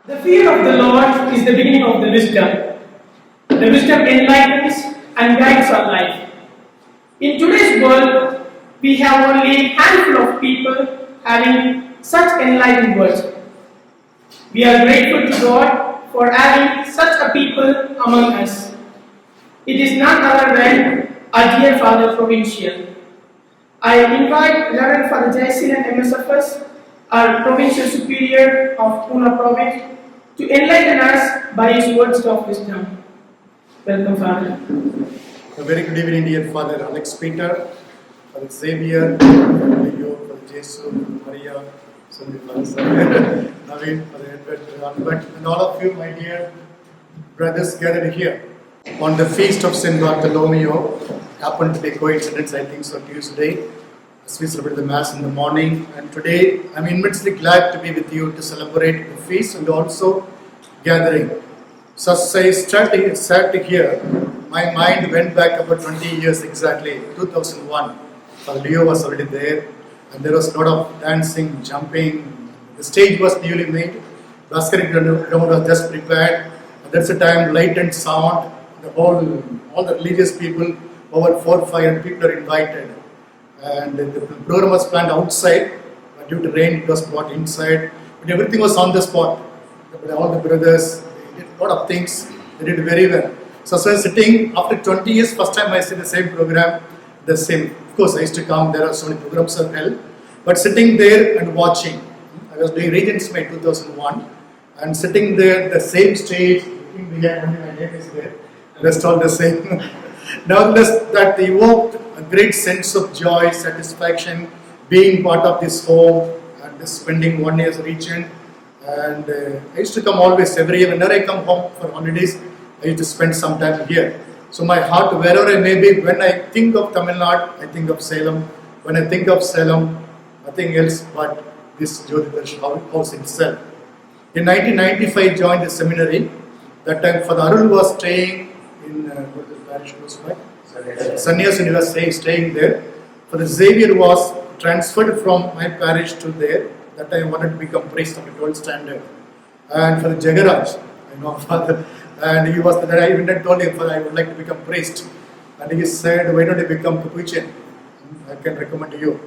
The fear of the Lord is the beginning of the wisdom. The wisdom enlightens and guides our life. In today's world, we have only a handful of people having such enlightened words. We are grateful to God for having such a people among us. It is none other than our dear Father Provincial. I invite Rev Fr Jayaseelan msfs, our Provincial Superior of Pune Province, to enlighten us by his words of wisdom. Welcome, Father. A very good evening, dear Father Alex Peter, Father Xavier, Father Jesus, Maria, Naveen, Father Edward, and all of you, my dear brothers gathered here on the feast of St. Bartholomew. Happened to be a coincidence, I think so, Tuesday, as we celebrate the Mass in the morning. And today, I'm immensely glad to be with you to celebrate the feast and also gathering. So as I sat here, my mind went back about 20 years exactly, 2001. Leo was already there, and there was a lot of dancing, jumping. The stage was newly made, basket ground was just prepared. And that's the time, light and sound, all the religious people, over 400-500 people are invited. And the program was planned outside, but due to rain it was brought inside. But everything was on the spot. All the brothers, they did a lot of things, they did very well. So I was sitting, after 20 years, first time I see the same program, the same. Of course, I used to come, there are so many programs are held. But sitting there and watching, I was doing Regents May 2001, and sitting there, the same stage, looking behind, only my name is there, rest all the same. Nonetheless, that evoked a great sense of joy, satisfaction, being part of this home, and spending 1 year's region. And I used to come always, every year, whenever I come home for holidays, I used to spend some time here. So my heart, wherever I may be, when I think of Tamil Nadu, I think of Salem. When I think of Salem, nothing else but this Jyothi Darshan house itself. In 1995, I joined the seminary. That time, Father Arul was staying in what the parish was by? Sannyas, and he was staying there. Father Xavier was transferred from my parish to there. That time I wanted to become priest of the 12th standard. And for the Jagaraj, I know Father, and he was that I even told him, Father, I would like to become priest. And he said, why don't you become Capuchin? I can recommend you.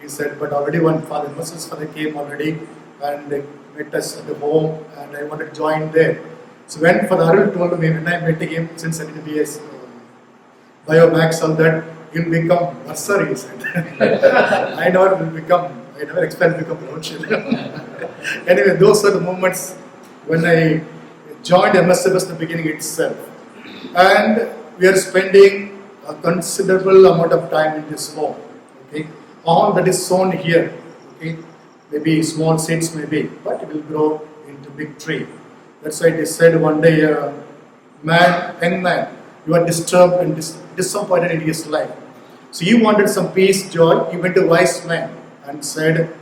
He said, but already one Father, Mrs. Father came already and they met us at the home, and I wanted to join there. So when Father Arul told me, when I met him, since I did BS Biomax, all that, he'll become bursar, he said. I never expected to become provincial. Anyway, those are the moments when I joined MSFS in the beginning itself. And we are spending a considerable amount of time in this home. Okay? All that is sown here, okay? Maybe small seeds maybe, but it will grow into big tree. That's why they said one day, young man, you are disturbed and disappointed in his life. So he wanted some peace, joy. He went to a wise man and said,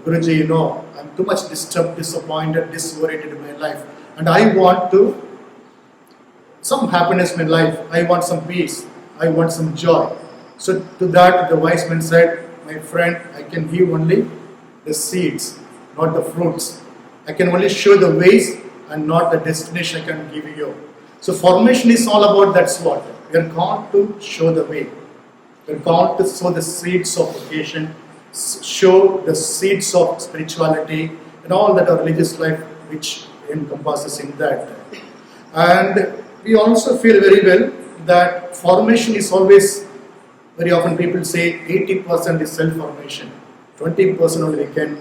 Guruji, you know, I'm too much disturbed, disappointed, disoriented in my life. And I want some happiness in my life. I want some peace. I want some joy. So to that, the wise man said, my friend, I can give only the seeds, not the fruits. I can only show the ways and not the destination I can give you. So formation is all about that's what. We are called to show the way. We are called to sow the seeds of vocation, show the seeds of spirituality and all that our religious life which encompasses in that. And we also feel very well that formation is always, very often people say 80% is self-formation, 20% only we can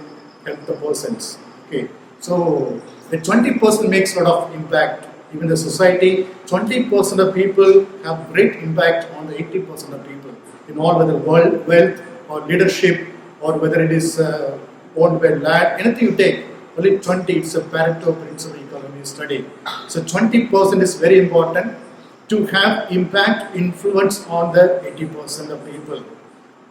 help the persons. Okay, so the 20% makes a lot of impact. Even the society, 20% of people have great impact on the 80% of people in all, whether wealth or leadership or whether it is owned by land, anything you take, only 20, it's a Pareto principle economy study. So 20% is very important to have impact, influence on the 80% of people.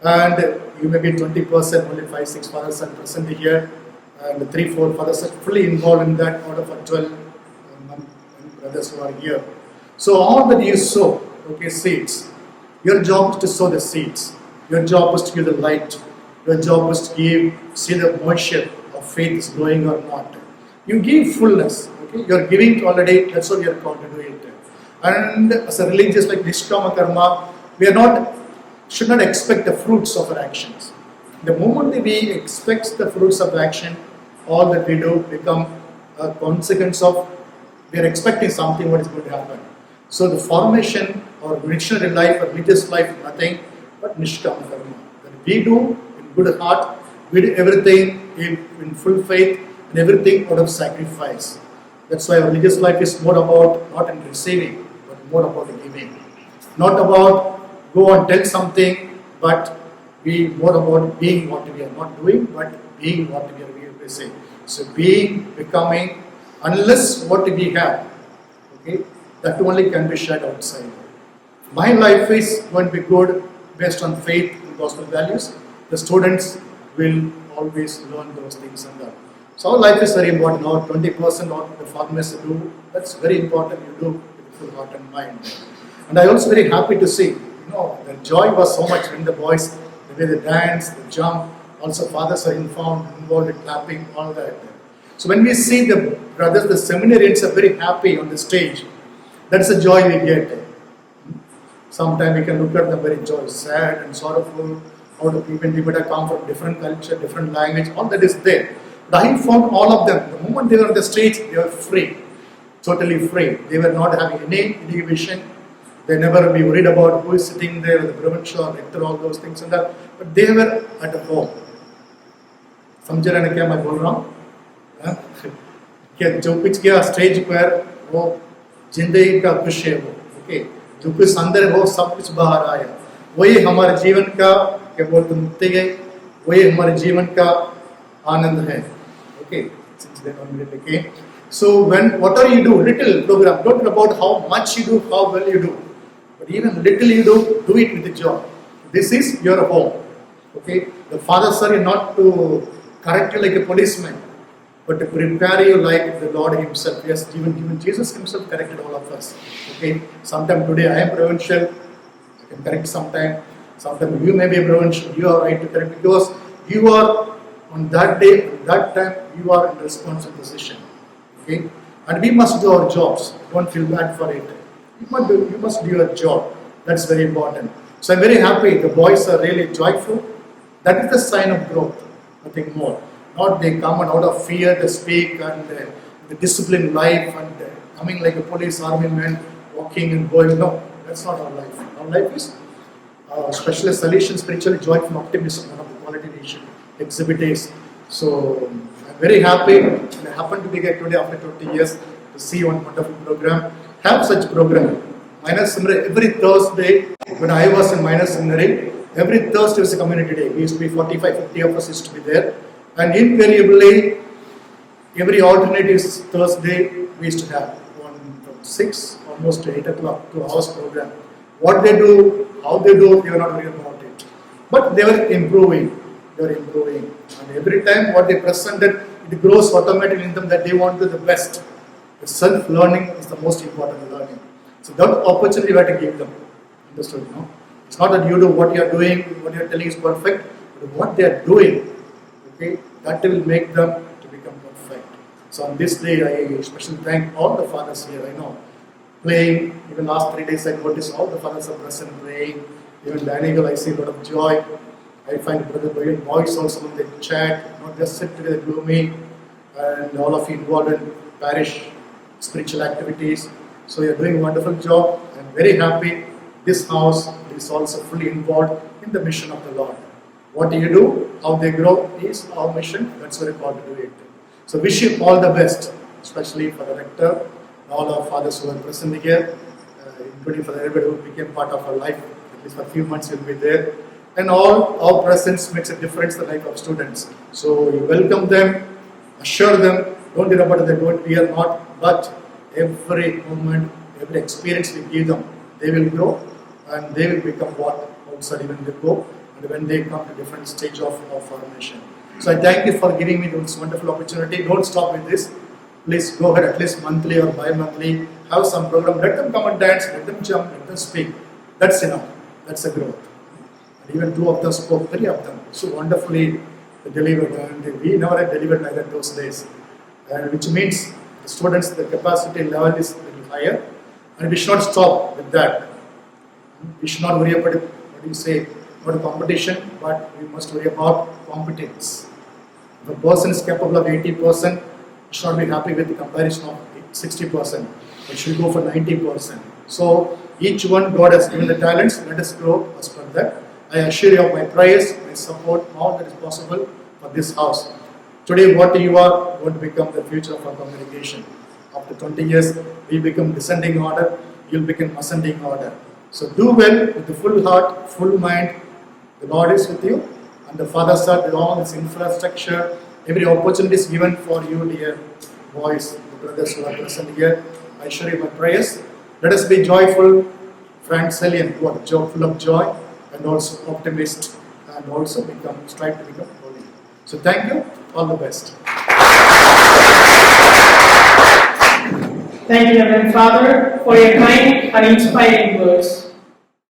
And you may be 20%, only 5-6 fathers are present here, and 3-4 fathers are fully involved in that out of our 12 brothers who are here. So all that you sow, okay, seeds. Your job is to sow the seeds. Your job is to give the light. Your job is to see the moisture of faith is growing or not. You give fullness. Okay, you are giving already. That's what you are called to do it. And as a religious like Nishkama Karma, we are not should not expect the fruits of our actions. The moment that we expect the fruits of action, all that we do become a consequence of we are expecting something what is going to happen. So the formation or missionary life or religious life is nothing but Nishkama Karma. That we do in good heart, we do everything in full faith and everything out of sacrifice. That's why religious life is more about not in receiving, but more about giving. Not about go and tell something, but be more about being what we are not doing, but being what we are saying. So being, becoming, unless what we have, okay, that only can be shared outside. My life is going to be good based on faith and gospel values. The students will always learn those things and that. So our life is very important. Now 20% what the farmers do, that's very important. You do with full heart and mind. And I also very happy to see, the joy was so much when the boys, the way they dance, the jump, also fathers are involved in clapping, all that. So when we see the brothers, the seminarians are very happy on the stage. That's the joy we get. Sometimes we can look at them very joy, sad and sorrowful. How the people have come from different culture, different language, all that is there. But I found all of them, the moment they were on the stage, they were free, totally free. They were not having any inhibition. They never be worried about who is sitting there, the provincial, rector, all those things and that. But they were at home. समझ रहे हैं क्या मैं बोल रहा हूँ? क्या जो कुछ किया स्टेज पर वो जिंदगी का खुश है वो, ओके, जो कुछ अंदर है वो सब कुछ बाहर आया. वही हमारे जीवन का क्या बोलते मुक्ति है, वही हमारे जीवन का आनंद है. Okay, since then only okay. So when whatever you do, little program, don't worry about how much you do, how well you do, but even little you do it with joy. This is your home. Okay, the fathers are not to correct you like a policeman, but to prepare you like the Lord Himself. Yes, even Jesus Himself corrected all of us. Okay, sometime today I am provincial, I can correct sometime. Sometime you may be provincial, you are right to correct because you are on that day, that time, you are in a responsible position. Okay, and we must do our jobs. Don't feel bad for it. You must do your job. That's very important. So I'm very happy. The boys are really joyful. That is the sign of growth. Nothing more. Not they come and out of fear they speak and the disciplined life and coming like a police army man walking and going. No, that's not our life. Our life is especially solution, spiritually joyful optimism, one of the quality we should exhibit is. So I'm very happy. I happen to be here today after 20 years to see one wonderful program. Have such program. Minor Seminary every Thursday. When I was in Minor Seminary, every Thursday was a community day. We used to be 45-50 of us used to be there. And invariably, every alternative Thursday, we used to have 1 from 6 almost to 8 o'clock 2 hours program. What they do, how they do, they were not worried about it. But they were improving. They were improving. And every time what they presented, it grows automatically in them that they want to do the best. The self-learning is the most important learning. So that opportunity we have to give them. Understood? No? It's not that you do what you are doing, what you are telling is perfect, but what they are doing, okay, that will make them to become perfect. So on this day, I especially thank all the fathers here. I know, playing, even last 3 days I noticed all the fathers are present playing. Even Daniel, I see a lot of joy. I find Brother Brian boys also when they chat, not just sit together gloomy, and all of you involved in parish spiritual activities. So you're doing a wonderful job. I'm very happy. This house is also fully involved in the mission of the Lord. What do you do? How they grow is our mission. That's what we're called to do it. So wish you all the best, especially for the rector, and all our fathers who are present here, including for everybody who became part of our life. At least for a few months you'll be there. And all our presence makes a difference in the life of students. So you welcome them, assure them, don't worry about it, they don't, we are not, but every moment, every experience we give them, they will grow and they will become what outside when they go and when they come to different stage of formation. So I thank you for giving me this wonderful opportunity. Don't stop with this. Please go ahead at least monthly or bi-monthly, have some program, let them come and dance, let them jump, let them speak. That's enough. That's a growth. And even 2 of them spoke, 3 of them so wonderfully delivered, and we never had delivered like that those days. which means the students, the capacity level is a little higher, and we should not stop with that. We should not worry about about competition, but we must worry about competence. If a person is capable of 80%, we should not be happy with the comparison of 60%. It should go for 90%. So each one God has given the talents. Let us grow as per that. I assure you of my prayers, my support, all that is possible for this house. Today, what you are going to become the future of our congregation. After 20 years, we become descending order. You'll become ascending order. So do well with the full heart, full mind. The Lord is with you, and the Father said with all this infrastructure, every opportunity is given for you, dear boys, the brothers who are present here. I assure you my prayers. Let us be joyful, Francilian, full of joy, and also optimist, and also strive to become holy. So thank you. All the best. Thank you, Reverend Father, for your kind and inspiring words.